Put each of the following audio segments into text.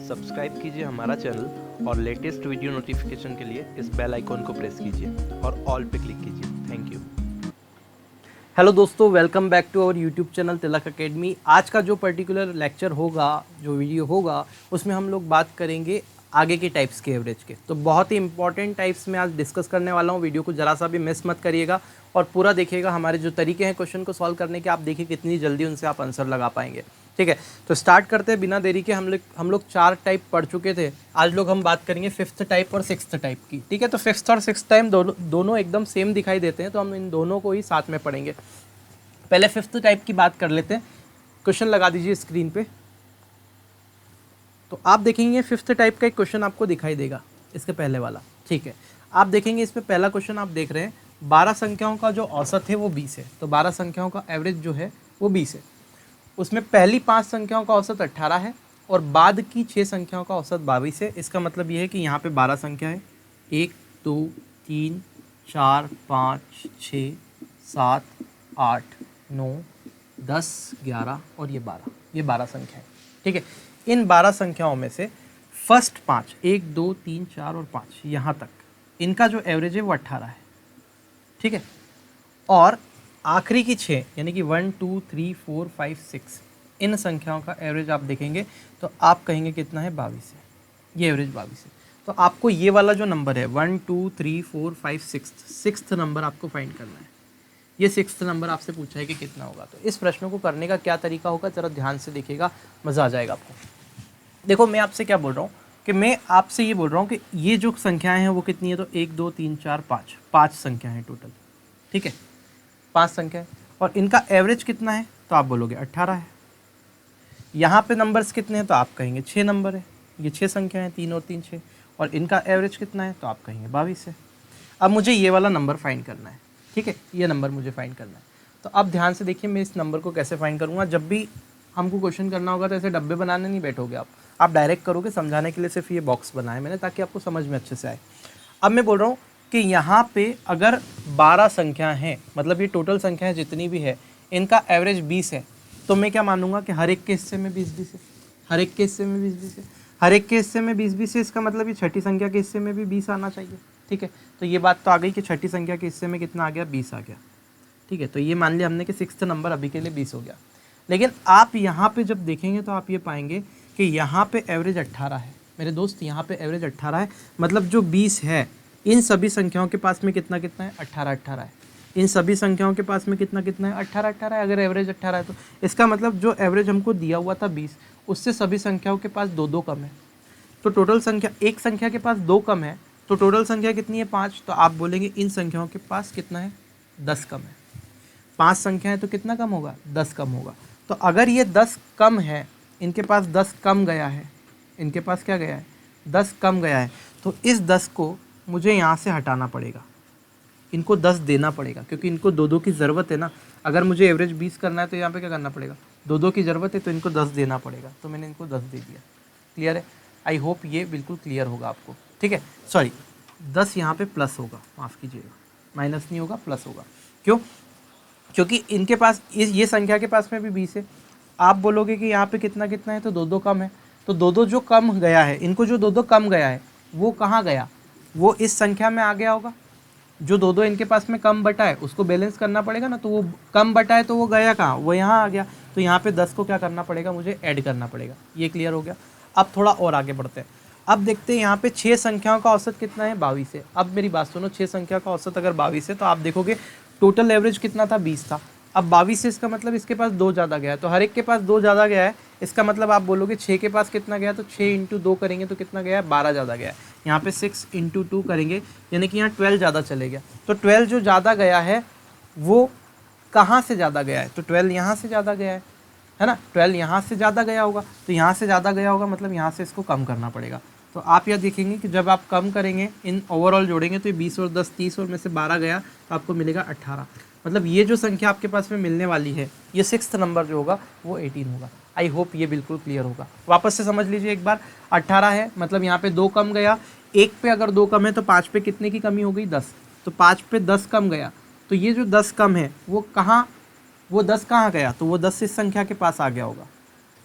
Subscribe कीजिए हमारा channel और लेटेस्ट वीडियो नोटिफिकेशन के लिए इस बेल आइकॉन को प्रेस कीजिए और ऑल पे क्लिक कीजिए। Thank you. हेलो दोस्तों, welcome back to our YouTube channel Tilak academy. आज का जो पर्टिकुलर लेक्चर होगा, जो वीडियो होगा, उसमें हम लोग बात करेंगे आगे के टाइप्स के एवरेज के। तो बहुत ही इंपॉर्टेंट टाइप्स में आज डिस्कस करने वाला हूँ। वीडियो को ज़रा सा भी मिस मत करिएगा और पूरा देखिएगा। हमारे जो तरीके हैं क्वेश्चन को सॉल्व करने के, आप देखिए कितनी जल्दी उनसे आप आंसर लगा पाएंगे। ठीक है, तो स्टार्ट करते हैं बिना देरी के। हम लोग 4 टाइप पढ़ चुके थे। आज लोग हम बात करेंगे 5th टाइप और 6th टाइप की। ठीक है, तो 5th और 6th टाइप दोनों एकदम सेम दिखाई देते हैं, तो हम इन दोनों को ही साथ में पढ़ेंगे। पहले 5th टाइप की बात कर लेते हैं। क्वेश्चन लगा दीजिए स्क्रीन पे। तो आप देखेंगे 5th टाइप का एक क्वेश्चन आपको दिखाई देगा, इसके पहले वाला। ठीक है, आप देखेंगे इसमें पहला क्वेश्चन आप देख रहे हैं, 12 संख्याओं का जो औसत है वो 20 है। तो 12 संख्याओं का एवरेज जो है वो 20 है। उसमें पहली 5 संख्याओं का औसत 18 है और बाद की 6 संख्याओं का औसत 22 है। इसका मतलब ये है कि यहाँ पे 12 संख्या है, 1 2 3 4 5 6 7 8 9 10 11 और ये 12, ये 12 संख्या है। ठीक है, इन 12 संख्याओं में से फर्स्ट 5, 1 2 3 4 और 5 यहाँ तक, इनका जो एवरेज है वो 18 है। ठीक है, और आखिरी की 6 यानी कि 1 2 3 4 5 6, इन संख्याओं का एवरेज आप देखेंगे तो आप कहेंगे कितना है, 22 है। ये एवरेज 22 है। तो आपको ये वाला जो नंबर है 1 2 3 4 5 6th नंबर आपको फाइंड करना है। ये 6th नंबर आपसे पूछा है कि कितना होगा। तो इस प्रश्न को करने का क्या तरीका होगा, जरा ध्यान से देखिएगा, मज़ा आ जाएगा आपको। देखो, मैं आपसे क्या बोल रहा हूँ कि मैं आपसे ये बोल रहा हूँ कि ये जो संख्याएं हैं वो कितनी है, तो 1 2 3 4 5, 5 संख्या है टोटल। ठीक है, 5 संख्या है और इनका एवरेज कितना है, तो आप बोलोगे 18 है। यहाँ पे नंबर्स कितने हैं, तो आप कहेंगे 6 नंबर है। ये 6 संख्या है, 3 और 3 6, और इनका एवरेज कितना है, तो आप कहेंगे 22 है। अब मुझे ये वाला नंबर फाइंड करना है। ठीक है, ये नंबर मुझे फाइंड करना है। तो अब ध्यान से देखिए, मैं इस नंबर को कैसे फाइंड करूँगा। जब भी हमको क्वेश्चन करना होगा तो ऐसे डब्बे बनाने नहीं बैठोगे आप डायरेक्ट करोगे। समझाने के लिए सिर्फ ये बॉक्स बनाए मैंने, ताकि आपको समझ में अच्छे से आए। अब मैं बोल रहा हूँ कि यहाँ पे अगर 12 संख्या हैं, मतलब ये टोटल संख्या है जितनी भी है, इनका एवरेज 20 है, तो मैं क्या मानूंगा कि हर एक के हिस्से में 20-20 है। हर एक के हिस्से में 20-20 है। हर एक के हिस्से में 20-20 है। इसका मतलब ये छठी संख्या के हिस्से में भी 20 आना चाहिए। ठीक है, तो ये बात तो आ गई कि छठी संख्या के हिस्से में कितना आ गया, 20 आ गया। ठीक है, तो ये मान लिया हमने कि 6th नंबर अभी के लिए 20 हो गया। लेकिन आप यहाँ पे जब देखेंगे तो आप ये पाएंगे कि यहाँ पे एवरेज 18 है। मेरे दोस्त, यहाँ पे एवरेज 18 है। मतलब जो 20 है, इन सभी संख्याओं के पास में कितना कितना है, 18 है। इन सभी संख्याओं के पास में कितना कितना है, 18 है। अगर एवरेज 18 है तो इसका मतलब जो एवरेज हमको दिया हुआ था 20, उससे सभी संख्याओं के पास 2-2 कम है। तो टोटल संख्या, एक संख्या के पास 2 कम है, तो टोटल संख्या कितनी है, 5। तो आप बोलेंगे इन संख्याओं के पास कितना है, 10 कम है। 5 संख्या है तो कितना कम होगा, 10 कम होगा। तो अगर ये 10 कम है, इनके पास 10 कम गया है, इनके पास क्या गया है, 10 कम गया है, तो इस 10 को मुझे यहाँ से हटाना पड़ेगा, इनको 10 देना पड़ेगा, क्योंकि इनको 2-2 की ज़रूरत है ना। अगर मुझे एवरेज 20 करना है तो यहाँ पे क्या करना पड़ेगा, 2-2 की ज़रूरत है, तो इनको 10 देना पड़ेगा। तो मैंने इनको 10 दे दिया। क्लियर है? आई होप ये बिल्कुल क्लियर होगा आपको। ठीक है, सॉरी, 10 यहाँ पे प्लस होगा, माफ़ कीजिएगा, माइनस नहीं होगा, प्लस होगा। क्यों? क्योंकि इनके पास ये संख्या के पास में भी 20 है। आप बोलोगे कि यहाँ पे कितना कितना है, तो 2-2 कम है। तो 2-2 जो कम गया है, इनको जो 2-2 कम गया है वो कहाँ गया, वो इस संख्या में आ गया होगा। जो 2-2 इनके पास में कम बटा है उसको बैलेंस करना पड़ेगा ना, तो वो कम बटा है तो वो गया कहाँ, वो यहाँ आ गया। तो यहाँ पे 10 को क्या करना पड़ेगा, मुझे ऐड करना पड़ेगा। ये क्लियर हो गया। अब थोड़ा और आगे बढ़ते हैं। अब देखते हैं यहाँ पे 6 संख्याओं का औसत कितना है, 22 है। अब मेरी बात सुनो, 6 संख्या का औसत अगर 22 है तो आप देखोगे टोटल एवरेज कितना था, 20 था। अब 22 से इसका मतलब इसके पास 2 ज़्यादा गया है, तो हर एक के पास 2 ज़्यादा गया है। इसका मतलब आप बोलोगे 6 के पास कितना गया, तो 6 × 2 करेंगे तो कितना गया है, 12 ज़्यादा गया है। यहाँ पे 6 × 2 करेंगे यानी कि यहाँ 12 ज़्यादा चले गया। तो 12 जो ज़्यादा गया है वो कहाँ से ज़्यादा गया है, तो 12 यहाँ से ज़्यादा गया है ना। 12 यहाँ से ज़्यादा गया होगा, तो यहाँ से ज़्यादा गया होगा, मतलब यहाँ से इसको कम करना पड़ेगा। तो आप यह देखेंगे कि जब आप कम करेंगे, इन ओवरऑल जोड़ेंगे तो ये 20 और 10 30, और में से 12 गया तो आपको मिलेगा 18। मतलब ये जो संख्या आपके पास में मिलने वाली है, ये 6th नंबर जो होगा वो 18 होगा। आई होप ये बिल्कुल क्लियर होगा। वापस से समझ लीजिए एक बार। 18 है, मतलब यहाँ पे 2 कम गया। 1 पे अगर 2 कम है तो 5 पे कितने की कमी हो गई, 10। तो 5 पे 10 कम गया, तो ये जो 10 कम है वो 10 कहाँ गया, तो वो 10 इस संख्या के पास आ गया होगा।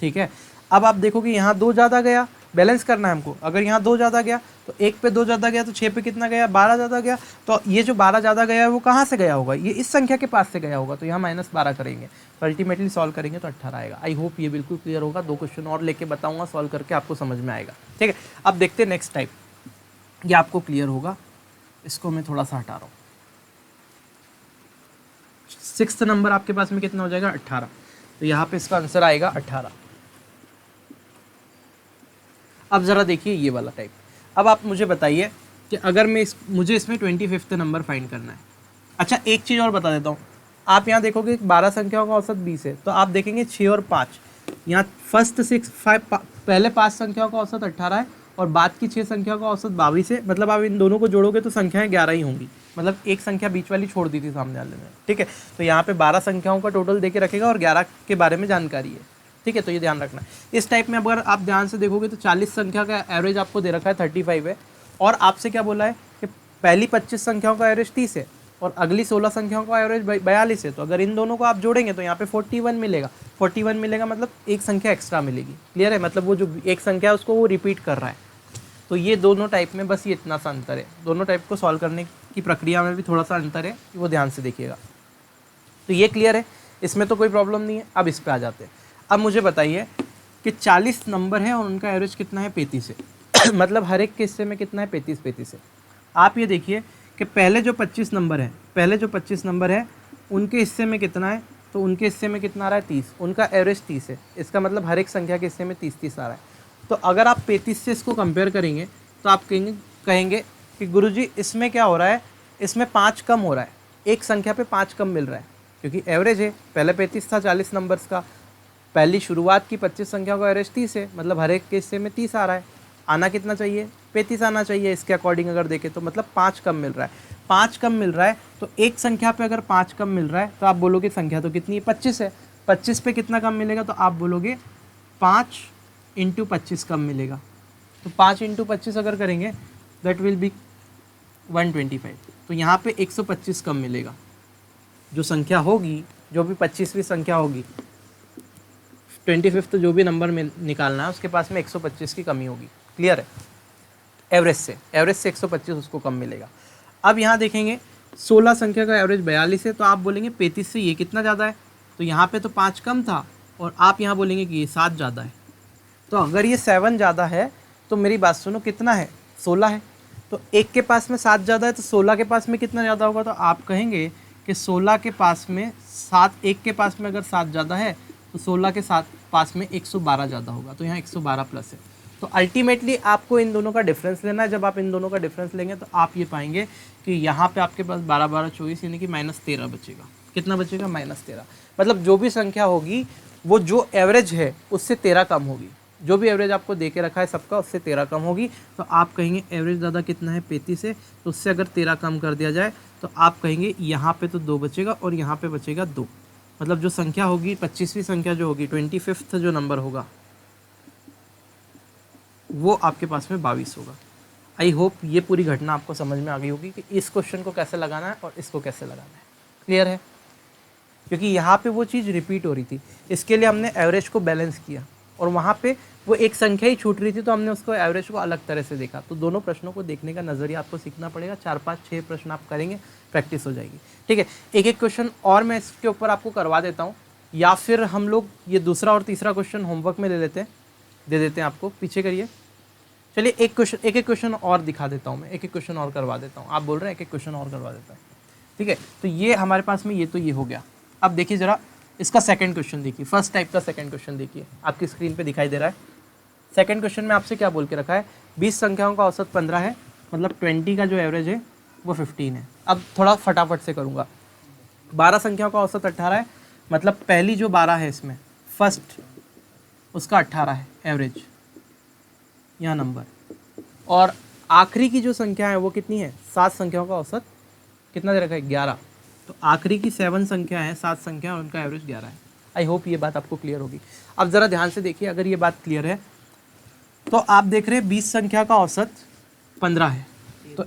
ठीक है, अब आप देखोगे यहाँ 2 ज़्यादा गया, बैलेंस करना है हमको। अगर यहाँ 2 ज़्यादा गया तो 1 पे 2 ज़्यादा गया तो 6 पे कितना गया, 12 ज़्यादा गया। तो ये जो 12 ज़्यादा गया है वो कहाँ से गया होगा, ये इस संख्या के पास से गया होगा, तो यहाँ -12 करेंगे तो अल्टीमेटली सॉल्व करेंगे तो 18 आएगा। आई होप ये बिल्कुल क्लियर होगा। 2 क्वेश्चन और लेके बताऊँगा, सॉल्व करके आपको समझ में आएगा। ठीक है, अब देखते हैं नेक्स्ट टाइप, ये आपको क्लियर होगा। इसको मैं थोड़ा सा हटा रहा हूँ। 6th नंबर आपके पास में कितना हो जाएगा, 18। तो यहाँ पे इसका आंसर आएगा 18। अब ज़रा देखिए ये वाला टाइप। अब आप मुझे बताइए कि अगर मैं मुझे इसमें 25th नंबर फाइंड करना है। अच्छा, एक चीज़ और बता देता हूँ, आप यहाँ देखोगे 12 संख्याओं का औसत 20 है, तो आप देखेंगे 6 और 5, यहाँ फर्स्ट 6 5 पहले 5 संख्याओं का औसत 18 है और बाद की 6 संख्याओं का औसत 22 है। मतलब आप इन दोनों को जोड़ोगे तो संख्याएं 11 ही होंगी, मतलब एक संख्या बीच वाली छोड़ दी थी सामने वाले में। ठीक है, तो यहाँ पे 12 संख्याओं का टोटल देके रखेगा और 11 के बारे में जानकारी है। ठीक है, तो ये ध्यान रखना है। इस टाइप में अगर आप ध्यान से देखोगे तो 40 संख्या का एवरेज आपको दे रखा है 35 है, और आपसे क्या बोला है कि पहली 25 संख्याओं का एवरेज 30 है और अगली 16 संख्याओं का एवरेज 42 है। तो अगर इन दोनों को आप जोड़ेंगे तो यहाँ पे 41 मिलेगा। 41 मिलेगा मतलब एक संख्या एक्स्ट्रा मिलेगी। क्लियर है, मतलब वो जो एक संख्या है उसको वो रिपीट कर रहा है। तो ये दोनों टाइप में बस ये इतना सा अंतर है। दोनों टाइप को सॉल्व करने की प्रक्रिया में भी थोड़ा सा अंतर है, वो ध्यान से देखिएगा। तो ये क्लियर है, इसमें तो कोई प्रॉब्लम नहीं है। अब इस पे आ जाते हैं। अब मुझे बताइए कि 40 नंबर है और उनका एवरेज कितना है, 35 है। मतलब हर एक के हिस्से में कितना है, 35 है। आप ये देखिए कि पहले जो 25 नंबर है उनके हिस्से में कितना है, तो उनके हिस्से में कितना आ रहा है, 30। उनका एवरेज 30 है। इसका मतलब हर एक संख्या के हिस्से में 30 आ रहा है। तो अगर आप 35 से इसको कंपेयर करेंगे तो आप कहेंगे कि गुरुजी इसमें क्या हो रहा है, इसमें 5 कम हो रहा है, एक संख्या पे 5 कम मिल रहा है, क्योंकि एवरेज है। पहले 35 था 40 नंबर्स का, पहली शुरुआत की 25 संख्या का एवरेज 30 है, मतलब हर एक के हिस्से में 30 आ रहा है। आना कितना चाहिए, 35 आना चाहिए इसके अकॉर्डिंग अगर देखें तो, मतलब 5 कम मिल रहा है। 5 कम मिल रहा है तो एक संख्या पे अगर 5 कम मिल रहा है तो आप बोलोगे संख्या तो कितनी है, 25 है। 25 पे कितना कम मिलेगा, तो आप बोलोगे 5 × 25 कम मिलेगा। तो 5 × 25 अगर करेंगे दैट विल बी 125। तो यहाँ पे 125 कम मिलेगा। जो संख्या होगी, जो भी 25वीं संख्या होगी, 25th जो भी नंबर में निकालना है उसके पास में 125 की कमी होगी। क्लियर है, एवरेज से 125 उसको कम मिलेगा। अब यहाँ देखेंगे 16 संख्या का एवरेज 42 है, तो आप बोलेंगे 35 से ये कितना ज़्यादा है, तो यहाँ पे तो 5 कम था और आप यहाँ बोलेंगे कि ये 7 ज़्यादा है। तो अगर ये 7 ज़्यादा है तो मेरी बात सुनो, कितना है, 16 है। तो एक के पास में 7 ज़्यादा है तो 16 के पास में कितना ज़्यादा होगा, तो आप कहेंगे कि 16 के पास में 7, एक के पास में अगर 7 ज़्यादा है तो 16 के साथ पास में 112 ज़्यादा होगा। तो यहाँ 112 प्लस है। तो अल्टीमेटली आपको इन दोनों का डिफरेंस लेना है। जब आप इन दोनों का डिफरेंस लेंगे तो आप ये पाएंगे कि यहाँ पे आपके पास 12 12 24 यानी कि -13 बचेगा। कितना बचेगा, -13। मतलब जो भी संख्या होगी वो जो एवरेज है उससे 13 कम होगी। जो भी एवरेज आपको दे के रखा है सबका, उससे 13 कम होगी। तो आप कहेंगे एवरेज ज़्यादा कितना है, 35 है, तो उससे अगर 13 कम कर दिया जाए तो आप कहेंगे यहाँ पे तो 2 बचेगा और यहाँ पे बचेगा 2। मतलब जो संख्या होगी, 25वीं संख्या जो होगी, 25th जो नंबर होगा वो आपके पास में 22 होगा। आई होप ये पूरी घटना आपको समझ में आ गई होगी कि इस क्वेश्चन को कैसे लगाना है और इसको कैसे लगाना है। क्लियर है, क्योंकि यहाँ पे वो चीज़ रिपीट हो रही थी, इसके लिए हमने एवरेज को बैलेंस किया और वहाँ पे वो एक संख्या ही छूट रही थी तो हमने उसको एवरेज को अलग तरह से देखा। तो दोनों प्रश्नों को देखने का नज़रिया आपको सीखना पड़ेगा। 4 5 6 प्रश्न आप करेंगे, प्रैक्टिस हो जाएगी। ठीक है, एक एक क्वेश्चन और मैं इसके ऊपर आपको करवा देता हूँ, या फिर हम लोग ये दूसरा और तीसरा क्वेश्चन होमवर्क में दे देते हैं आपको। पीछे करिए, चलिए एक एक क्वेश्चन और दिखा देता हूँ मैं, एक क्वेश्चन और करवा देता हूँ। आप बोल रहे हैं एक क्वेश्चन और करवा देता है। ठीक है, तो ये हमारे पास में ये हो गया। अब देखिए ज़रा इसका सेकंड क्वेश्चन देखिए, फर्स्ट टाइप का सेकंड क्वेश्चन देखिए, आपकी स्क्रीन पे दिखाई दे रहा है। सेकंड क्वेश्चन में आपसे क्या बोल के रखा है, 20 संख्याओं का औसत 15 है, मतलब 20 का जो एवरेज है वो 15 है। अब थोड़ा फटाफट से करूँगा। 12 संख्याओं का औसत 18 है, मतलब पहली जो 12 है इसमें फर्स्ट उसका 18 है एवरेज, यहाँ नंबर, और आखिरी की जो संख्या है वो कितनी है, 7 संख्याओं का औसत कितना दे रखा है, 11। तो आखिरी की 7 संख्या है, 7 संख्या, और उनका एवरेज 11 है। आई होप ये बात आपको क्लियर होगी। अब ज़रा ध्यान से देखिए, अगर ये बात क्लियर है तो आप देख रहे हैं 20 संख्या का औसत 15 है, तो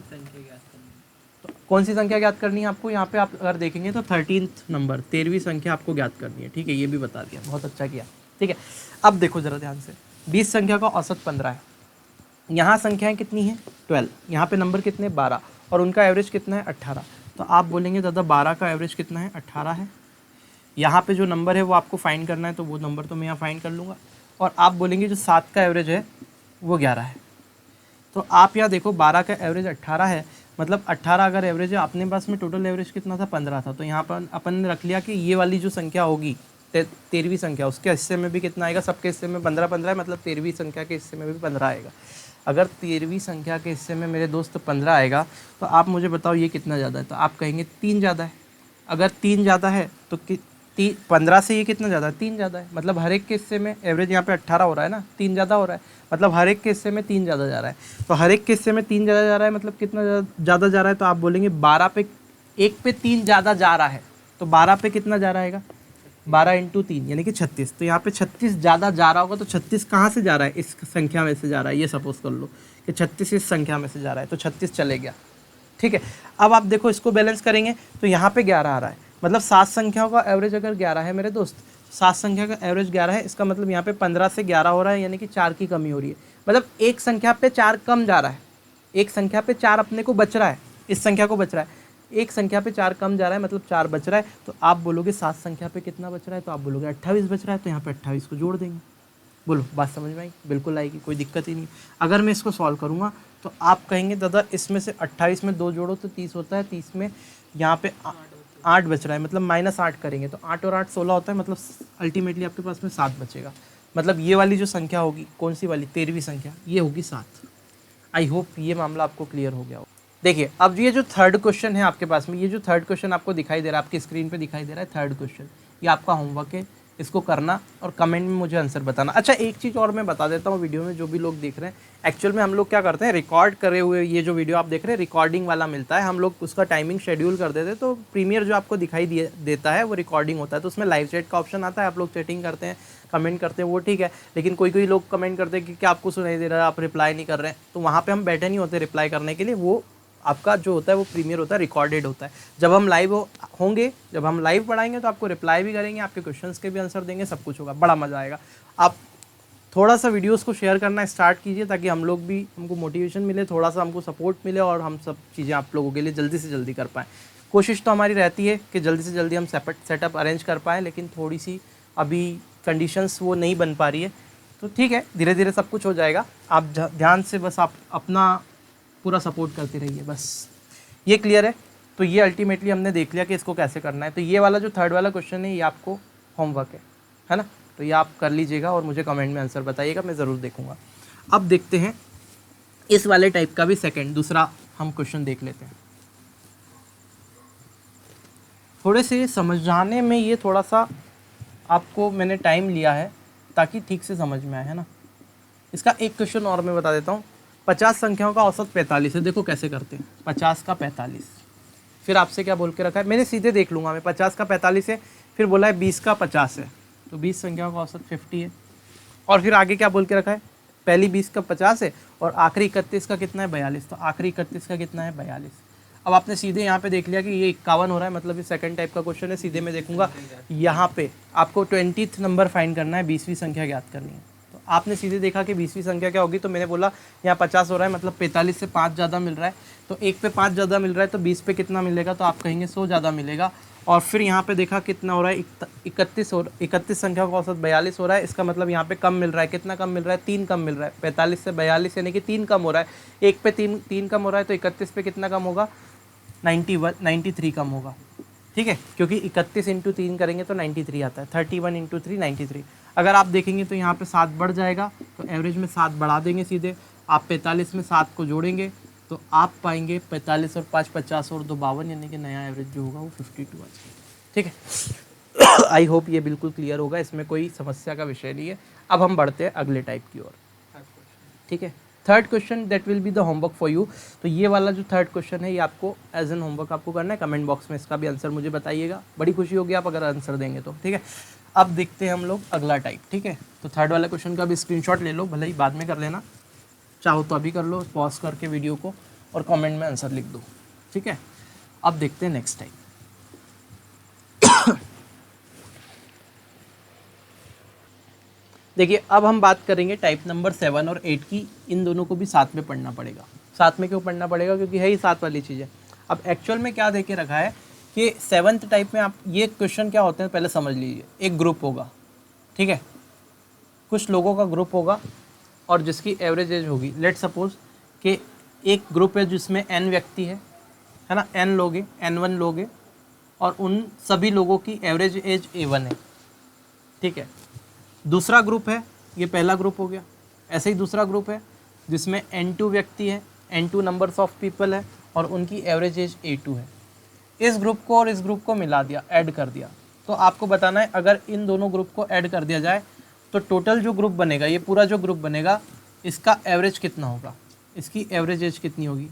कौन सी संख्या ज्ञात करनी है आपको, यहाँ पे आप अगर देखेंगे तो 13th नंबर, 13वीं संख्या आपको ज्ञात करनी है। ठीक है, ये भी बता दिया, बहुत अच्छा किया। ठीक है, अब देखो ज़रा ध्यान से, 20 संख्या का औसत 15 है, यहाँ संख्याएं कितनी हैं 12, यहाँ पे नंबर कितने 12 और उनका एवरेज कितना है 18। तो आप बोलेंगे दादा 12 का एवरेज कितना है 18 है। यहाँ पे जो नंबर है वो आपको फाइंड करना है, तो वो नंबर तो मैं यहाँ फाइंड कर लूँगा। और आप बोलेंगे जो 7 का एवरेज है वो 11 है। तो आप यहाँ देखो 12 का एवरेज 18 है, मतलब 18 अगर एवरेज है, अपने पास में टोटल एवरेज कितना था 15 था। तो यहाँ पर अपन ने रख लिया कि ये वाली जो संख्या होगी 13वीं संख्या, उसके हिस्से में भी कितना आएगा, सबके हिस्से में 15 है, मतलब 13वीं संख्या के हिस्से में भी 15 आएगा। अगर 13वीं संख्या के हिस्से में मेरे दोस्त 15 आएगा तो आप मुझे बताओ ये कितना ज़्यादा है। तो आप कहेंगे 3 ज़्यादा है। अगर 3 ज़्यादा है तो 15 से ये कितना ज़्यादा है 3 ज़्यादा है, मतलब हर एक के हिस्से में एवरेज यहाँ पे 18 हो रहा है ना, 3 ज़्यादा हो रहा है, मतलब हर एक के हिस्से में 3 ज़्यादा जा रहा है। तो हर एक के हिस्से में 3 ज़्यादा जा रहा है, मतलब कितना ज़्यादा जा रहा है। तो आप बोलेंगे 12 पे 1 पे 3 ज़्यादा जा रहा है, तो 12 पे कितना जा रहा है 12 इंटू 3 यानी कि 36। तो यहाँ पे 36 ज़्यादा जा रहा होगा, तो 36 कहाँ से जा रहा है, इस संख्या में से जा रहा है। ये सपोज कर लो कि 36 इस संख्या में से जा रहा है, तो 36 चले गया, ठीक है। अब आप देखो इसको बैलेंस करेंगे तो यहाँ पे 11 आ रहा है, मतलब 7 संख्याओं का एवरेज अगर 11 है मेरे दोस्त, 7 संख्या का एवरेज 11 है, इसका मतलब यहाँ पे 15 से 11 हो रहा है, यानी कि 4 की कमी हो रही है। मतलब एक संख्या पे 4 कम जा रहा है, एक संख्या पे 4 अपने को बच रहा है, इस संख्या को बच रहा है, एक संख्या पे 4 कम जा रहा है, मतलब 4 बच रहा है। तो आप बोलोगे 7 संख्या पे कितना बच रहा है, तो आप बोलोगे 28 बच रहा है, तो यहाँ पे 28 को जोड़ देंगे। बोलो बात समझ में आई, बिल्कुल आएगी, कोई दिक्कत ही नहीं। अगर मैं इसको सॉल्व करूँगा तो आप कहेंगे दादा इसमें से 28 में 2 जोड़ो तो 30 होता है, 30 में यहाँ पे 8 बच रहा है, मतलब -8 करेंगे तो 8 और 8 16 होता है, मतलब अल्टीमेटली आपके पास में 7 बचेगा। मतलब ये वाली जो संख्या होगी, कौन सी वाली 13वीं संख्या, ये होगी 7। आई होप ये मामला आपको क्लियर हो गया हो। देखिए अब ये जो थर्ड क्वेश्चन है आपके पास में, ये जो थर्ड क्वेश्चन आपको दिखाई दे रहा है, आपकी स्क्रीन पे दिखाई दे रहा है थर्ड क्वेश्चन, ये आपका होमवर्क है, इसको करना और कमेंट में मुझे आंसर बताना। अच्छा एक चीज़ और मैं बता देता हूँ वीडियो में, जो भी लोग देख रहे हैं, एक्चुअल में हम लोग क्या करते हैं, रिकॉर्ड करे हुए ये जो वीडियो आप देख रहे हैं रिकॉर्डिंग वाला मिलता है, हम लोग उसका टाइमिंग शेड्यूल कर देते हैं, तो प्रीमियर जो आपको दिखाई देता है वो रिकॉर्डिंग होता है, तो उसमें लाइव चैट का ऑप्शन आता है, आप लोग चैटिंग करते हैं, कमेंट करते हैं, वो ठीक है। लेकिन कोई कोई लोग कमेंट करते हैं कि आपको सुनाई दे रहा है, आप रिप्लाई नहीं कर रहे हैं, तो वहाँ पर हम बैठे नहीं होते रिप्लाई करने के लिए, वो आपका जो होता है वो प्रीमियर होता है, रिकॉर्डेड होता है। जब हम लाइव होंगे, जब हम लाइव पढ़ाएंगे तो आपको रिप्लाई भी करेंगे, आपके क्वेश्चंस के भी आंसर देंगे, सब कुछ होगा, बड़ा मज़ा आएगा। आप थोड़ा सा वीडियोस को शेयर करना स्टार्ट कीजिए, ताकि हम लोग भी, हमको मोटिवेशन मिले, थोड़ा सा हमको सपोर्ट मिले, और हम सब चीज़ें आप लोगों के लिए जल्दी से जल्दी कर पाएँ। कोशिश तो हमारी रहती है कि जल्दी से जल्दी हम सेटअप अरेंज कर पाएँ, लेकिन थोड़ी सी अभी कंडीशंस वो नहीं बन पा रही है, तो ठीक है, धीरे धीरे सब कुछ हो जाएगा। आप ध्यान से बस आप अपना पूरा सपोर्ट करते रहिए, बस ये क्लियर है। तो ये अल्टीमेटली हमने देख लिया कि इसको कैसे करना है। तो ये वाला जो थर्ड वाला क्वेश्चन है ये आपको होमवर्क है ना, तो ये आप कर लीजिएगा और मुझे कमेंट में आंसर बताइएगा, मैं ज़रूर देखूंगा। अब देखते हैं इस वाले टाइप का भी दूसरा हम क्वेश्चन देख लेते हैं। थोड़े से समझाने में ये थोड़ा सा आपको मैंने टाइम लिया है ताकि ठीक से समझ में आए, है ना। इसका एक क्वेश्चन और मैं बता देता हूँ। 50 संख्याओं का औसत 45 है, देखो कैसे करते हैं। 50 का 45, फिर आपसे क्या बोल के रखा है, मैंने सीधे देख लूँगा मैं। 50 का 45 है, फिर बोला है 20 का 50 है, तो 20 संख्याओं का औसत 50 है। और फिर आगे क्या बोल के रखा है, पहली 20 का 50 है और आखिरी 31 का कितना है 42, तो आखिरी 31 का कितना है 42। अब आपने सीधे यहाँ पे देख लिया कि ये 51 हो रहा है, मतलब ये सेकंड टाइप का क्वेश्चन है। सीधे मैं देखूंगा यहाँ पे आपको 20th नंबर फाइंड करना है, 20वीं संख्या ज्ञात करनी है। तो आपने सीधे देखा कि 20वीं संख्या क्या होगी, तो मैंने बोला यहाँ 50 हो रहा है, मतलब 45 से 5 ज़्यादा मिल रहा है, तो 1 पे 5 ज़्यादा मिल रहा है, तो 20 पे कितना मिलेगा, तो आप कहेंगे 100 ज़्यादा मिलेगा। और फिर यहाँ पे देखा कितना हो रहा है, 31 संख्या का औसत 42 हो रहा है, इसका मतलब यहाँ पे कम मिल रहा है। कितना कम मिल रहा है, 3 कम मिल रहा है। 45 से 42 यानी कि 3 कम हो रहा है। 1 पे 3 कम हो रहा है, तो 31 पे कितना कम होगा, 93 कम होगा, ठीक है, क्योंकि 31 इंटू 3 करेंगे तो 93 आता है। 31 इंटू 3 93। अगर आप देखेंगे तो यहाँ पे 7 बढ़ जाएगा, तो एवरेज में 7 बढ़ा देंगे सीधे। आप 45 में 7 को जोड़ेंगे तो आप पाएंगे 45 और 5 50 और 2 52, यानी कि नया एवरेज जो होगा वो 52 आ जाएगा, ठीक है। आई होप ये बिल्कुल क्लियर होगा, इसमें कोई समस्या का विषय नहीं है। अब हम बढ़ते हैं अगले टाइप की ओर, ठीक है। Third question that will be the homework for you. तो ये वाला जो थर्ड क्वेश्चन है ये आपको एज एन होमवर्क आपको करना है। कमेंट बॉक्स में इसका भी आंसर मुझे बताइएगा, बड़ी खुशी होगी आप अगर आंसर देंगे तो, ठीक है। अब देखते हैं हम लोग अगला टाइप, ठीक है। तो थर्ड वाले क्वेश्चन का भी स्क्रीनशॉट ले लो, भले ही बाद में कर लेना, चाहो तो अभी कर लो, पॉज करके वीडियो को, और कमेंट में आंसर लिख दो, ठीक है। अब देखते हैं नेक्स्ट टाइप। देखिए अब हम बात करेंगे टाइप नंबर 7 और 8 की। इन दोनों को भी साथ में पढ़ना पड़ेगा। साथ में क्यों पढ़ना पड़ेगा? क्योंकि है ही साथ वाली चीज़ें। अब एक्चुअल में क्या देके रखा है कि 7th टाइप में आप ये क्वेश्चन क्या होते हैं पहले समझ लीजिए। एक ग्रुप होगा, ठीक है, कुछ लोगों का ग्रुप होगा और जिसकी एवरेज एज होगी। लेट सपोज कि एक ग्रुप है जिसमें n व्यक्ति है ना, n लोग हैं, n1 लोग हैं, और उन सभी लोगों की एवरेज एज a1 है, ठीक है। दूसरा ग्रुप है, ये पहला ग्रुप हो गया। ऐसे ही दूसरा ग्रुप है जिसमें n2 व्यक्ति है, n2 नंबर्स ऑफ पीपल है और उनकी एवरेज एज a2 है। इस ग्रुप को और इस ग्रुप को मिला दिया, ऐड कर दिया। तो आपको बताना है अगर इन दोनों ग्रुप को ऐड कर दिया जाए तो टोटल जो ग्रुप बनेगा, ये पूरा जो ग्रुप बनेगा, इसका एवरेज कितना होगा, इसकी एवरेज एज कितनी होगी।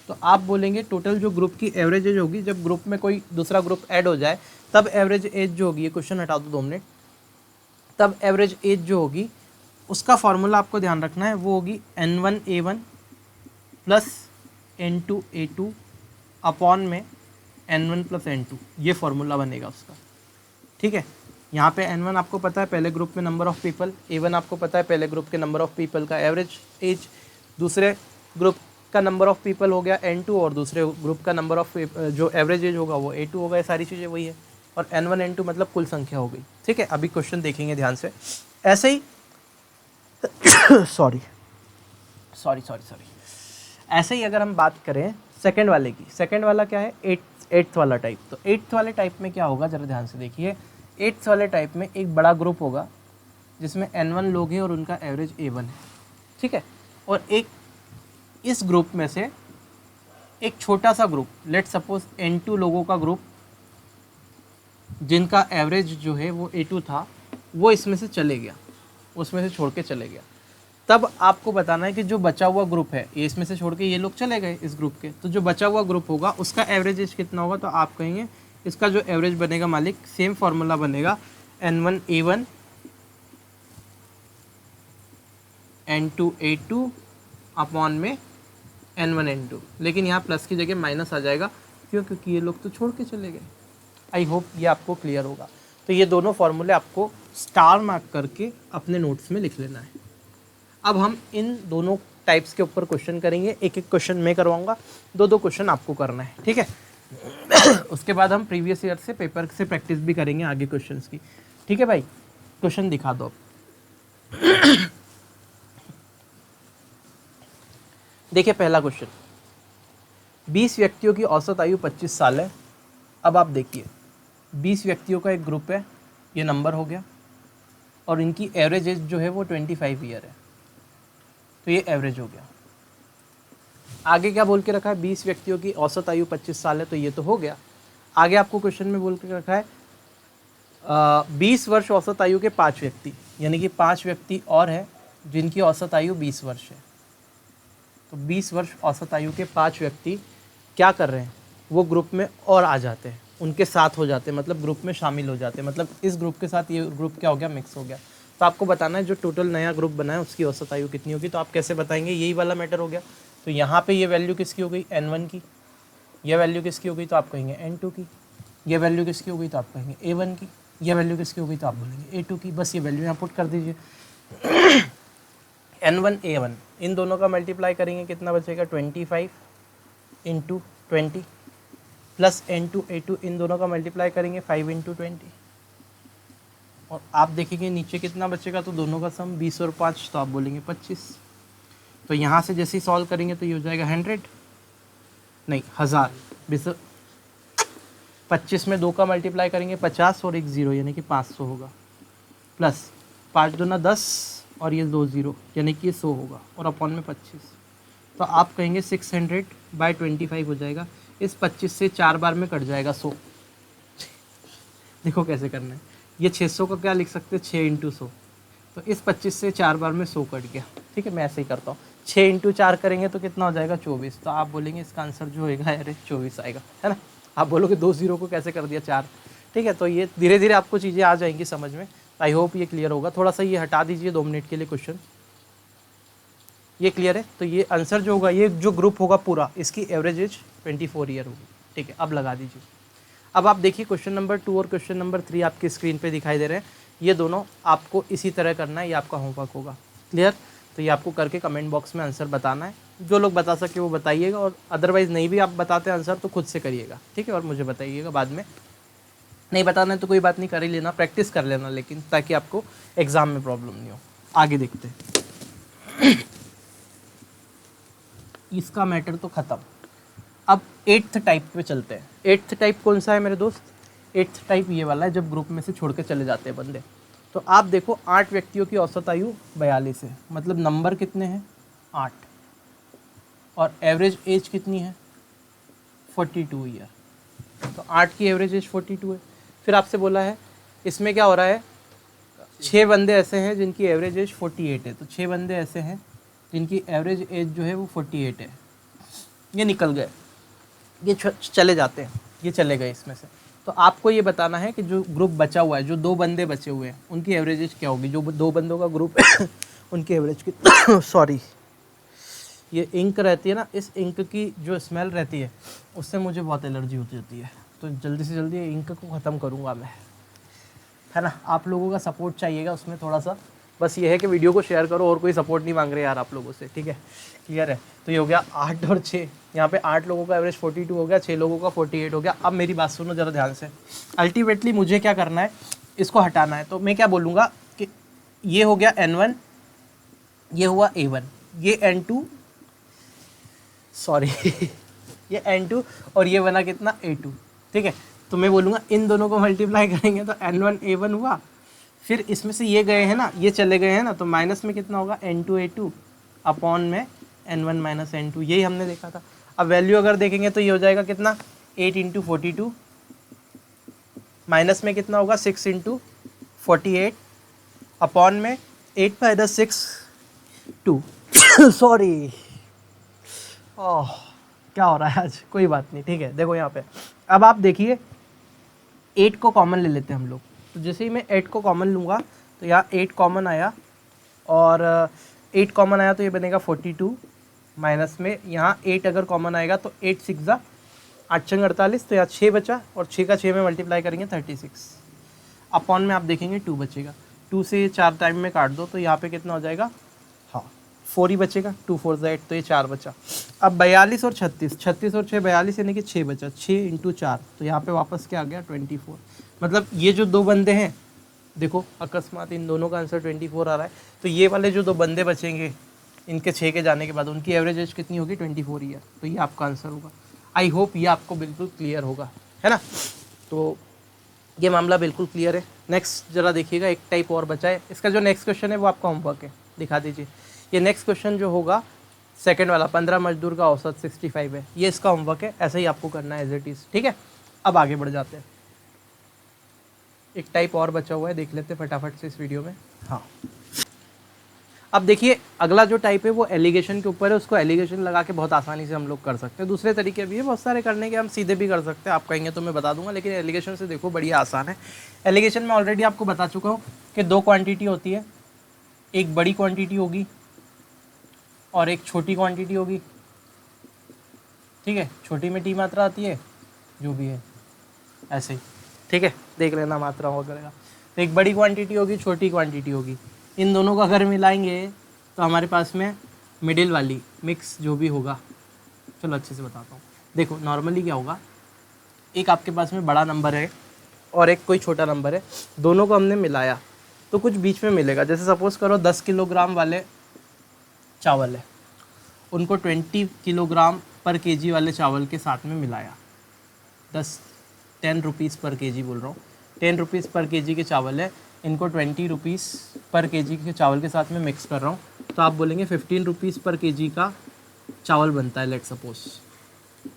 तो आप बोलेंगे टोटल जो ग्रुप की एवरेज एज होगी, जब ग्रुप में कोई दूसरा ग्रुप ऐड हो जाए तब एवरेज एज जो होगी, ये क्वेश्चन हटा दो 2 मिनट, तब एवरेज एज जो होगी उसका फॉर्मूला आपको ध्यान रखना है, वो होगी n1a1 प्लस n2a2 अपॉन में n1 प्लस n2। ये फॉर्मूला बनेगा उसका, ठीक है। यहाँ पे n1 आपको पता है पहले ग्रुप में नंबर ऑफ पीपल, a1 आपको पता है पहले ग्रुप के नंबर ऑफ पीपल का एवरेज एज, दूसरे ग्रुप का नंबर ऑफ पीपल हो गया n2 और दूसरे ग्रुप का नंबर ऑफ जो एवरेज एज होगा वो a2 होगा। ये सारी चीज़ें वही है, और n1 n2 मतलब कुल संख्या हो गई, ठीक है। अभी क्वेश्चन देखेंगे ध्यान से। ऐसे ही सॉरी, ऐसे ही अगर हम बात करें सेकंड वाले की, सेकंड वाला क्या है, 8th वाला टाइप। तो 8th वाले टाइप में क्या होगा, जरा ध्यान से देखिए। 8th वाले टाइप में एक बड़ा ग्रुप होगा जिसमें n1 लोग हैं और उनका एवरेज a1 है, ठीक है। और एक इस ग्रुप में से एक छोटा सा ग्रुप, लेट सपोज n2 लोगों का ग्रुप जिनका एवरेज जो है वो a2 था, वो इसमें से चले गया, उसमें से छोड़ के चले गया। तब आपको बताना है कि जो बचा हुआ ग्रुप है, ये इसमें से छोड़ के ये लोग चले गए इस ग्रुप के, तो जो बचा हुआ ग्रुप होगा उसका एवरेज एज कितना होगा। तो आप कहेंगे इसका जो एवरेज बनेगा मालिक, सेम फार्मूला बनेगा n1a1 n2a2 अपॉन में n1 n2, लेकिन यहाँ प्लस की जगह माइनस आ जाएगा, क्यों? क्योंकि ये लोग तो छोड़ के चले गए। आई होप ये आपको क्लियर होगा। तो ये दोनों फार्मूले आपको स्टार मार्क करके अपने नोट्स में लिख लेना है। अब हम इन दोनों टाइप्स के ऊपर क्वेश्चन करेंगे, एक एक क्वेश्चन मैं करवाऊंगा, 2 क्वेश्चन आपको करना है, ठीक है। उसके बाद हम प्रीवियस ईयर से पेपर से प्रैक्टिस भी करेंगे आगे क्वेश्चंस की, ठीक है भाई। क्वेश्चन दिखा दो अब। देखिए पहला क्वेश्चन, 20 व्यक्तियों की औसत आयु 25 साल है। अब आप देखिए 20 व्यक्तियों का एक ग्रुप है, ये नंबर हो गया, और इनकी एवरेज एज जो है वो 25 ईयर है, तो ये एवरेज हो गया। आगे क्या बोल के रखा है, 20 व्यक्तियों की औसत आयु 25 साल है, तो ये तो हो गया। आगे आपको क्वेश्चन में बोल के रखा है 20 वर्ष औसत आयु के 5 व्यक्ति, यानी कि 5 व्यक्ति और है जिनकी औसत आयु 20 वर्ष है। तो 20 वर्ष औसत आयु के 5 व्यक्ति क्या कर रहे हैं, वो ग्रुप में और आ जाते हैं, उनके साथ हो जाते हैं, मतलब ग्रुप में शामिल हो जाते हैं, मतलब इस ग्रुप के साथ ये ग्रुप क्या हो गया, मिक्स हो गया। तो आपको बताना है जो टोटल नया ग्रुप बना है उसकी औसत आयु कितनी होगी। तो आप कैसे बताएंगे, यही वाला मैटर हो गया। तो यहाँ पे ये वैल्यू किसकी हो गई, n1 की, ये वैल्यू किसकी हो गई, तो आप कहेंगे n2 की, ये वैल्यू किसकी हो गई, तो आप कहेंगे a1 की, ये वैल्यू किसकी हो गई, तो आप बोलेंगे a2 की। बस ये वैल्यू यहाँ पुट कर दीजिए। n1 a1 इन दोनों का मल्टीप्लाई करेंगे, कितना बचेगा, 25 इंटू 20 प्लस n2 a2 इन दोनों का मल्टीप्लाई करेंगे 5 इंटू 20, और आप देखेंगे नीचे कितना बचेगा, तो दोनों का सम 20 और 5, तो आप बोलेंगे 25। तो यहाँ से जैसे ही सॉल्व करेंगे तो ये हो जाएगा 100 नहीं 1000, 25 में 2 का मल्टीप्लाई करेंगे 50 और एक 0 यानी कि 500 होगा, प्लस 5 दूना 10 और ये 2 0 यानी कि ये 100 होगा, और अपॉन में 25। तो आप कहेंगे 600/25 हो जाएगा। इस 25 से 4 बार में कट जाएगा 100। देखो कैसे करना है, ये 600 का क्या लिख सकते हैं, 6 इंटू 100। तो इस 25 से 4 बार में 100 कट गया, ठीक है। मैं ऐसे ही करता हूँ, 6 इंटू 4 करेंगे तो कितना हो जाएगा, 24। तो आप बोलेंगे इसका आंसर जो होगा अरे 24 आएगा, है ना। आप बोलोगे 2 0 को कैसे कर दिया 4, ठीक है। तो ये धीरे धीरे आपको चीज़ें आ जाएंगी समझ में। आई होप ये क्लियर होगा। थोड़ा सा ये हटा दीजिए 2 मिनट के लिए क्वेश्चन, ये क्लियर है। तो ये आंसर जो होगा, ये जो ग्रुप होगा पूरा, इसकी एवरेज एज 24 ईयर होगी, ठीक है। अब लगा दीजिए। अब आप देखिए क्वेश्चन नंबर 2 और क्वेश्चन नंबर 3 आपकी स्क्रीन पे दिखाई दे रहे हैं। ये दोनों आपको इसी तरह करना है, ये आपका होमवर्क होगा। क्लियर? तो ये आपको करके कमेंट बॉक्स में आंसर बताना है। जो लोग बता सके वो बताइएगा, और अदरवाइज़ नहीं भी आप बताते आंसर तो खुद से करिएगा, ठीक है, और मुझे बताइएगा बाद में। नहीं बताना है तो कोई बात नहीं, कर ही लेना, प्रैक्टिस कर लेना, लेकिन ताकि आपको एग्ज़ाम में प्रॉब्लम नहीं हो। आगे देखते हैं। इसका मैटर तो ख़त्म। अब 8th टाइप पे चलते हैं। 8th टाइप कौन सा है मेरे दोस्त? 8th टाइप ये वाला है जब ग्रुप में से छोड़ के चले जाते हैं बंदे। तो आप देखो 8 व्यक्तियों की औसत आयु 42 है, मतलब नंबर कितने हैं? 8, और एवरेज एज कितनी है? 42 ईयर। तो 8 की एवरेज एज 42 है। फिर आपसे बोला है इसमें क्या हो रहा है, 6 बंदे ऐसे हैं जिनकी एवरेज एज 48 है। तो 6 बंदे ऐसे हैं जिनकी एवरेज एज जो है वो 48 है। ये निकल गए, ये चले जाते हैं, ये चले गए इसमें से। तो आपको ये बताना है कि जो ग्रुप बचा हुआ है, जो 2 बंदे बचे हुए हैं, उनकी एवरेज एज क्या होगी? जो 2 बंदों का ग्रुप है उनकी एवरेज की सॉरी, ये इंक रहती है ना, इस इंक की जो स्मेल रहती है उससे मुझे बहुत एलर्जी होती है। तो जल्दी से जल्दी इंक को ख़त्म करूँगा मैं, है ना। आप लोगों का सपोर्ट चाहिएगा उसमें थोड़ा सा। बस ये है कि वीडियो को शेयर करो, और कोई सपोर्ट नहीं मांग रहे यार आप लोगों से, ठीक है। क्लियर है? तो ये हो गया 8 और 6, यहाँ पे 8 लोगों का एवरेज 42 हो गया, 6 लोगों का 48 हो गया। अब मेरी बात सुनो ज़रा ध्यान से। अल्टीमेटली मुझे क्या करना है, इसको हटाना है। तो मैं क्या बोलूँगा कि ये हो गया N1, ये हुआ A1, ये N2, सॉरी ये N2, और ये बना कितना? A2, ठीक है। तो मैं बोलूँगा इन दोनों को मल्टीप्लाई करेंगे तो N1 A1 हुआ। फिर इसमें से ये गए हैं ना, ये चले गए हैं ना, तो माइनस में कितना होगा? N2 A2 अपॉन में N1 माइनस N2, यही हमने देखा था। अब वैल्यू अगर देखेंगे तो ये हो जाएगा कितना? 8 इंटू 42, माइनस में कितना होगा? 6 इंटू 48 अपॉन में 8 माइनस 6 2 सॉरी, ओह क्या हो रहा है आज, कोई बात नहीं, ठीक है। देखो यहाँ पे अब आप देखिए 8 को कॉमन ले लेते हैं हम लोग। तो जैसे ही मैं 8 को कॉमन लूँगा तो यहाँ 8 कॉमन आया, और 8 कॉमन आया तो ये बनेगा 42, माइनस में यहाँ 8 अगर कॉमन आएगा तो 8 6 8 छंग 48, तो यहाँ 6 बचा, और 6 का 6 में मल्टीप्लाई करेंगे 36, अपॉन में आप देखेंगे 2 बचेगा। 2 से 4 टाइम में काट दो तो यहाँ पे कितना हो जाएगा? हाँ 4 ही बचेगा, 2 4 8, तो ये 4 बचा। अब 42 और 36, 36 और 6 42, यानी कि 6 बचा, 6 इंटू 4, तो यहाँ पे वापस क्या आ गया? 24। मतलब ये जो 2 बंदे हैं, देखो अकस्मात इन दोनों का आंसर 24 आ रहा है, तो ये वाले जो 2 बंदे बचेंगे इनके 6 के जाने के बाद, उनकी एवरेज एज कितनी होगी? 24 ईयर। तो ये आपका आंसर होगा। आई होप ये आपको बिल्कुल क्लियर होगा, है ना। तो ये मामला बिल्कुल क्लियर है। नेक्स्ट जरा देखिएगा, एक टाइप और बचा है। इसका जो नेक्स्ट क्वेश्चन है वो आपका होमवर्क है, दिखा दीजिए। ये नेक्स्ट क्वेश्चन जो होगा सेकंड वाला, 15 मजदूर का औसत 65 है, ये इसका होमवर्क है। ऐसा ही आपको करना है एज इट इज़, ठीक है। अब आगे बढ़ जाते हैं। एक टाइप और बचा हुआ है, देख लेते हैं फटाफट से इस वीडियो में। हाँ, अब देखिए अगला जो टाइप है वो एलिगेशन के ऊपर है। उसको एलिगेशन लगा के बहुत आसानी से हम लोग कर सकते हैं। दूसरे तरीके भी है बहुत सारे करने के, हम सीधे भी कर सकते हैं, आप कहेंगे तो मैं बता दूंगा, लेकिन एलिगेशन से देखो बढ़िया आसान है। एलिगेशन में ऑलरेडी आपको बता चुका हूँ कि 2 क्वांटिटी होती है, एक बड़ी क्वांटिटी होगी और एक छोटी क्वांटिटी होगी, ठीक है। छोटी में टी मात्रा आती है, जो भी है ऐसे ही, ठीक है, देख लेना मात्रा वगैरह। तो एक बड़ी क्वांटिटी होगी, छोटी क्वांटिटी होगी। इन दोनों को अगर मिलाएंगे तो हमारे पास में मिडिल वाली मिक्स जो भी होगा, चलो अच्छे से बताता हूँ। देखो नॉर्मली क्या होगा, एक आपके पास में बड़ा नंबर है और एक कोई छोटा नंबर है, दोनों को हमने मिलाया तो कुछ बीच में मिलेगा। जैसे सपोज़ करो 10 किलोग्राम वाले चावल है, उनको 20 किलोग्राम पर केजी वाले चावल के साथ में मिलाया। 10 रुपीज़ पर केजी बोल रहा हूँ, 10 रुपीज़ पर केजी के चावल है, इनको 20 रुपीज़ पर केजी के चावल के साथ में मिक्स कर रहा हूँ, तो आप बोलेंगे 15 रुपीज़ पर केजी का चावल बनता है, लेट सपोज।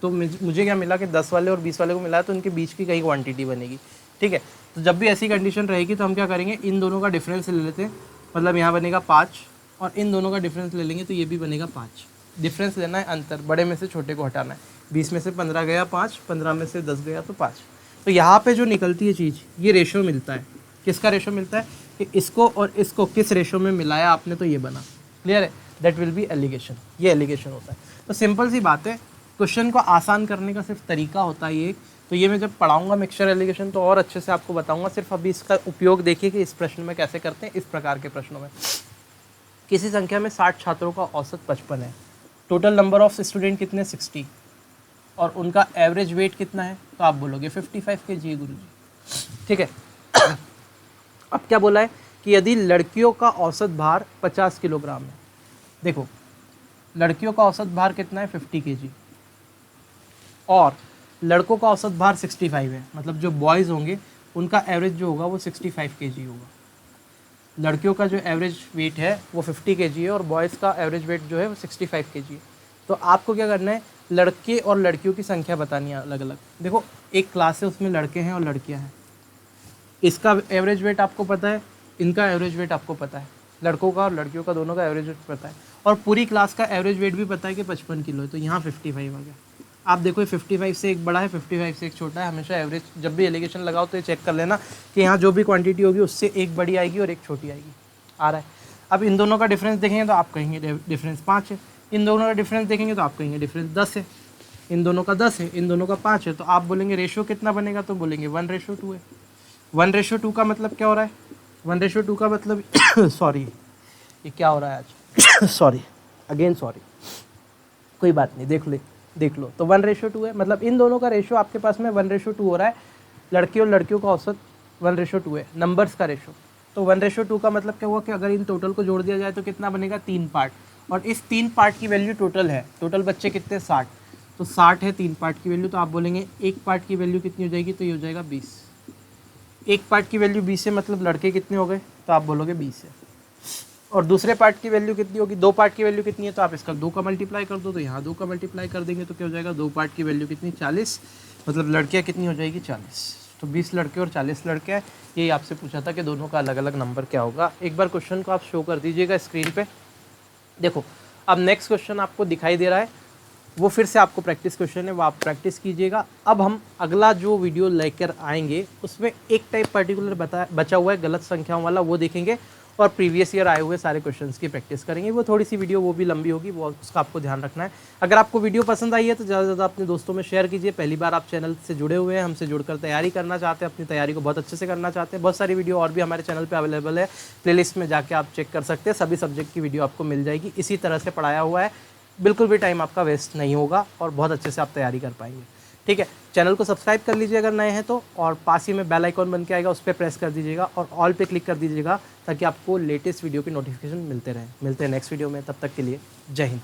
तो मुझे क्या मिला कि 10 वाले और 20 वाले को मिलाया तो उनके बीच की कई क्वांटिटी बनेगी, ठीक है। तो जब भी ऐसी कंडीशन रहेगी तो हम क्या करेंगे, इन दोनों का डिफरेंस ले लेते हैं, मतलब यहाँ बनेगा 5 और इन दोनों का डिफरेंस ले लेंगे तो ये भी बनेगा 5। डिफरेंस लेना है, अंतर, बड़े में से छोटे को हटाना है। 20 में से 15 गया 5, 15 में से 10 गया तो 5। तो यहाँ पे जो निकलती है चीज़, ये रेशो मिलता है। किसका रेशो मिलता है कि इसको और इसको किस रेशो में मिलाया आपने, तो ये बना। क्लियर है? That will be allegation. ये एलिगेशन होता है। तो सिंपल सी बात है, क्वेश्चन को आसान करने का सिर्फ तरीका होता है ये, तो ये मैं जब पढ़ाऊंगा मिक्सचर एलिगेशन तो और अच्छे से आपको बताऊंगा। सिर्फ अभी इसका उपयोग देखिए कि इस प्रश्न में कैसे करते हैं। इस प्रकार के प्रश्नों में किसी संख्या में 60 छात्रों का औसत 55 है, टोटल नंबर ऑफ स्टूडेंट कितने 60 और उनका एवरेज वेट कितना है, तो आप बोलोगे 55 kg गुरुजी। ठीक है। अब क्या बोला है कि यदि लड़कियों का औसत भार 50 किलोग्राम है, देखो लड़कियों का औसत भार कितना है 50 kg और लड़कों का औसत भार 65 है, मतलब जो बॉयज़ होंगे उनका एवरेज जो होगा वो 65 kg होगा। लड़कियों का जो एवरेज वेट है वो 50 kg है और बॉयज़ का एवरेज वेट जो है वो 65 kg है। तो आपको क्या करना है, लड़के और लड़कियों की संख्या बतानी है अलग अलग। देखो एक क्लास है उसमें लड़के हैं और लड़कियां हैं, इसका एवरेज वेट आपको पता है, इनका एवरेज वेट आपको पता है, लड़कों का और लड़कियों का दोनों का एवरेज वेट पता है और पूरी क्लास का एवरेज वेट भी पता है कि 55 किलो है। तो यहाँ 55 आ गया। आप देखो 55 से एक बड़ा है, 55 से एक छोटा है। हमेशा एवरेज जब भी एलिगेशन लगाओ तो ये चेक कर लेना कि यहाँ जो भी क्वांटिटी होगी उससे एक बड़ी आएगी और एक छोटी आएगी। आ रहा है। अब इन दोनों का डिफरेंस देखेंगे तो आप कहेंगे डिफरेंस 5 है, इन दोनों का डिफरेंस देखेंगे तो आप कहेंगे डिफरेंस 10 है, इन दोनों का 10 है, इन दोनों का 5 है। तो आप बोलेंगे रेशो कितना बनेगा, तो बोलेंगे 1:2 है। 1:2 का मतलब क्या हो रहा है, 1:2 का मतलब सॉरी ये क्या हो रहा है आज सॉरी अगेन सॉरी, कोई बात नहीं, देख लो। तो 1:2 है, मतलब इन दोनों का रेशो आपके पास में 1:2 हो रहा है। लड़के और लड़कियों का औसत 1:2 है, नंबर्स का रेशो। तो 1:2 का मतलब क्या हुआ कि अगर इन टोटल को जोड़ दिया जाए तो कितना बनेगा, 3 पार्ट। और इस 3 पार्ट की वैल्यू टोटल है, टोटल बच्चे कितने 60, तो 60 है 3 पार्ट की वैल्यू। तो आप बोलेंगे एक पार्ट की वैल्यू कितनी हो जाएगी, तो ये हो जाएगा 20। एक पार्ट की वैल्यू 20 है, मतलब लड़के कितने हो गए, तो आप बोलोगे 20 है। और दूसरे पार्ट की वैल्यू कितनी होगी, 2 पार्ट की वैल्यू कितनी है, तो आप इसका 2 का मल्टीप्लाई कर दो, तो यहाँ 2 का मल्टीप्लाई कर देंगे तो क्या हो जाएगा, 2 पार्ट की वैल्यू कितनी 40, मतलब लड़कियाँ कितनी हो जाएगी 40। तो 20 लड़के और 40 लड़के हैं। यही आपसे पूछा था कि दोनों का अलग अलग नंबर क्या होगा। एक बार क्वेश्चन को आप शो कर दीजिएगा स्क्रीन पे। देखो अब नेक्स्ट क्वेश्चन आपको दिखाई दे रहा है, वो फिर से आपको प्रैक्टिस क्वेश्चन है, वो आप प्रैक्टिस कीजिएगा। अब हम अगला जो वीडियो लेकर आएंगे उसमें एक टाइप पर्टिकुलर बचा हुआ है गलत संख्याओं वाला, वो देखेंगे और प्रीवियस ईयर आए हुए सारे क्वेश्चंस की प्रैक्टिस करेंगे। वो थोड़ी सी वीडियो वो भी लंबी होगी, वो उसका आपको ध्यान रखना है। अगर आपको वीडियो पसंद आई है तो ज़्यादा से ज़्यादा अपने दोस्तों में शेयर कीजिए। पहली बार आप चैनल से जुड़े हुए हैं, हमसे जुड़कर तैयारी करना चाहते हैं, अपनी तैयारी को बहुत अच्छे से करना चाहते हैं, बहुत सारी वीडियो और भी हमारे चैनल पर अवेलेबल है, प्लेलिस्ट में जाके आप चेक कर सकते हैं। सभी सब्जेक्ट की वीडियो आपको मिल जाएगी, इसी तरह से पढ़ाया हुआ है, बिल्कुल भी टाइम आपका वेस्ट नहीं होगा और बहुत अच्छे से आप तैयारी कर पाएंगे। ठीक है, चैनल को सब्सक्राइब कर लीजिए अगर नए हैं तो, और पास ही में बेल आइकॉन बन के आएगा, उस पर प्रेस कर दीजिएगा और ऑल पे क्लिक कर दीजिएगा ताकि आपको लेटेस्ट वीडियो की नोटिफिकेशन मिलते रहें। मिलते हैं नेक्स्ट वीडियो में, तब तक के लिए जय हिंद।